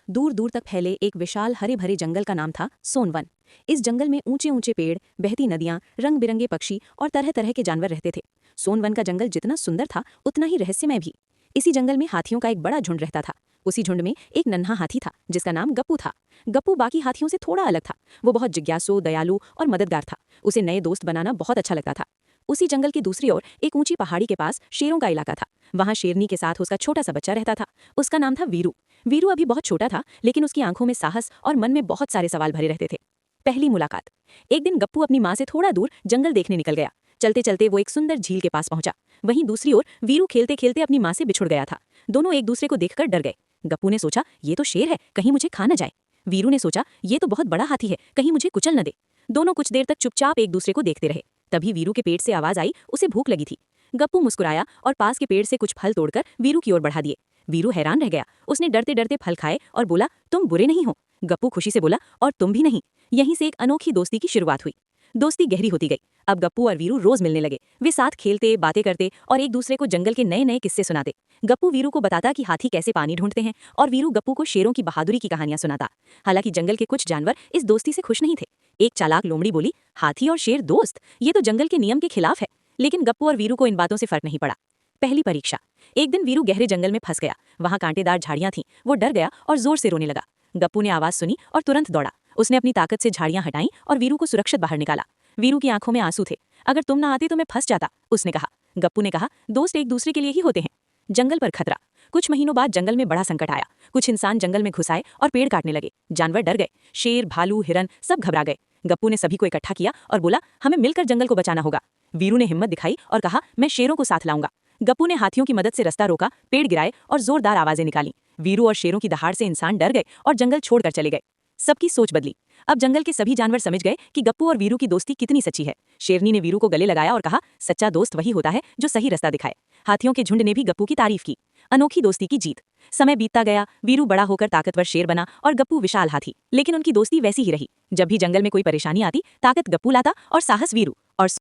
दूर दूर तक फैले एक विशाल हरे भरे जंगल का नाम था सोनवन। इस जंगल में ऊंचे ऊंचे पेड़, बहती नदियां, रंग बिरंगे पक्षी और तरह तरह के जानवर रहते थे। सोनवन का जंगल जितना सुंदर था उतना ही रहस्यमय भी। इसी जंगल में हाथियों का एक बड़ा झुंड रहता था। उसी झुंड में एक नन्हा हाथी था जिसका नाम गप्पू था। गप्पू बाकी हाथियों से थोड़ा अलग था। वो बहुत जिज्ञासु, दयालु और मददगार था। उसे नए दोस्त बनाना बहुत अच्छा लगता था। उसी जंगल की दूसरी ओर एक ऊंची पहाड़ी के पास शेरों का इलाका था। वहां शेरनी के साथ उसका छोटा सा बच्चा रहता था। उसका नाम था वीरू। वीरू अभी बहुत छोटा था, लेकिन उसकी आंखों में साहस और मन में बहुत सारे सवाल भरे रहते थे। पहली मुलाकात। एक दिन गप्पू अपनी माँ से थोड़ा दूर जंगल देखने निकल गया। चलते चलते वो एक सुंदर झील के पास पहुंचा। वहीं दूसरी ओर वीरू खेलते खेलते अपनी माँ से बिछुड़ गया था। दोनों एक दूसरे को देखकर डर गए। गप्पू ने सोचा, ये तो शेर है, कहीं मुझे खा न जाए। वीरू ने सोचा, ये तो बहुत बड़ा हाथी है, कहीं मुझे कुचल न दे। दोनों कुछ देर तक चुपचाप एक दूसरे को देखते रहे। तभी वीरू के पेट से आवाज आई, उसे भूख लगी थी। गप्पू मुस्कुराया और पास के पेड़ से कुछ फल तोड़कर वीरू की ओर बढ़ा दिए। वीरू हैरान रह गया। उसने डरते डरते फल खाए और बोला, तुम बुरे नहीं हो। गप्पू खुशी से बोला, और तुम भी नहीं। यहीं से एक अनोखी दोस्ती की शुरुआत हुई। दोस्ती गहरी होती गई। अब गप्पू और वीरू रोज मिलने लगे। वे साथ खेलते, बातें करते और एक दूसरे को जंगल के नए नए किस्से सुनाते। गप्पू वीरू को बताता कि हाथी कैसे पानी ढूंढते हैं और वीरू गप्पू को शेरों की बहादुरी की कहानियां सुनाता। हालांकि जंगल के कुछ जानवर इस दोस्ती से खुश नहीं थे। एक चालाक लोमड़ी बोली, हाथी और शेर दोस्त, ये तो जंगल के नियम के खिलाफ है। लेकिन गप्पू और वीरू को इन बातों से फर्क नहीं पड़ा। पहली परीक्षा। एक दिन वीरू गहरे जंगल में फंस गया। वहां कांटेदार झाड़ियां थीं। वो डर गया और जोर से रोने लगा। गप्पू ने आवाज सुनी और तुरंत दौड़ा। उसने अपनी ताकत से झाड़ियां हटाईं और वीरू को सुरक्षित बाहर निकाला। वीरू की आंखों में आंसू थे। अगर तुम ना आते तो मैं फंस जाता, उसने कहा। गप्पू ने कहा, दोस्त एक दूसरे के लिए ही होते हैं। जंगल पर खतरा। कुछ महीनों बाद जंगल में बड़ा संकट आया। कुछ इंसान जंगल में घुस आए और पेड़ काटने लगे। जानवर डर गए। शेर, भालू, हिरन सब घबरा गए। गप्पू ने सभी को इकट्ठा किया और बोला, हमें मिलकर जंगल को बचाना होगा। वीरू ने हिम्मत दिखाई और कहा, मैं शेरों को साथ लाऊंगा। गप्पू ने हाथियों की मदद से रास्ता रोका, पेड़ गिराए और जोरदार आवाजें निकाली। वीरू और शेरों की दहाड़ से इंसान डर गए और जंगल छोड़कर चले गए। सबकी सोच बदली। अब जंगल के सभी जानवर समझ गए कि गप्पू और वीरू की दोस्ती कितनी सच्ची है। शेरनी ने वीरू को गले लगाया और कहा, सच्चा दोस्त वही होता है जो सही रास्ता दिखाए। हाथियों के झुंड ने भी गप्पू की तारीफ की। अनोखी दोस्ती की जीत। समय बीतता गया। वीरू बड़ा होकर ताकतवर शेर बना और गप्पू विशाल हाथी। लेकिन उनकी दोस्ती वैसी ही रही। जब भी जंगल में कोई परेशानी आती, ताकत गप्पू लाता और साहस वीरू। और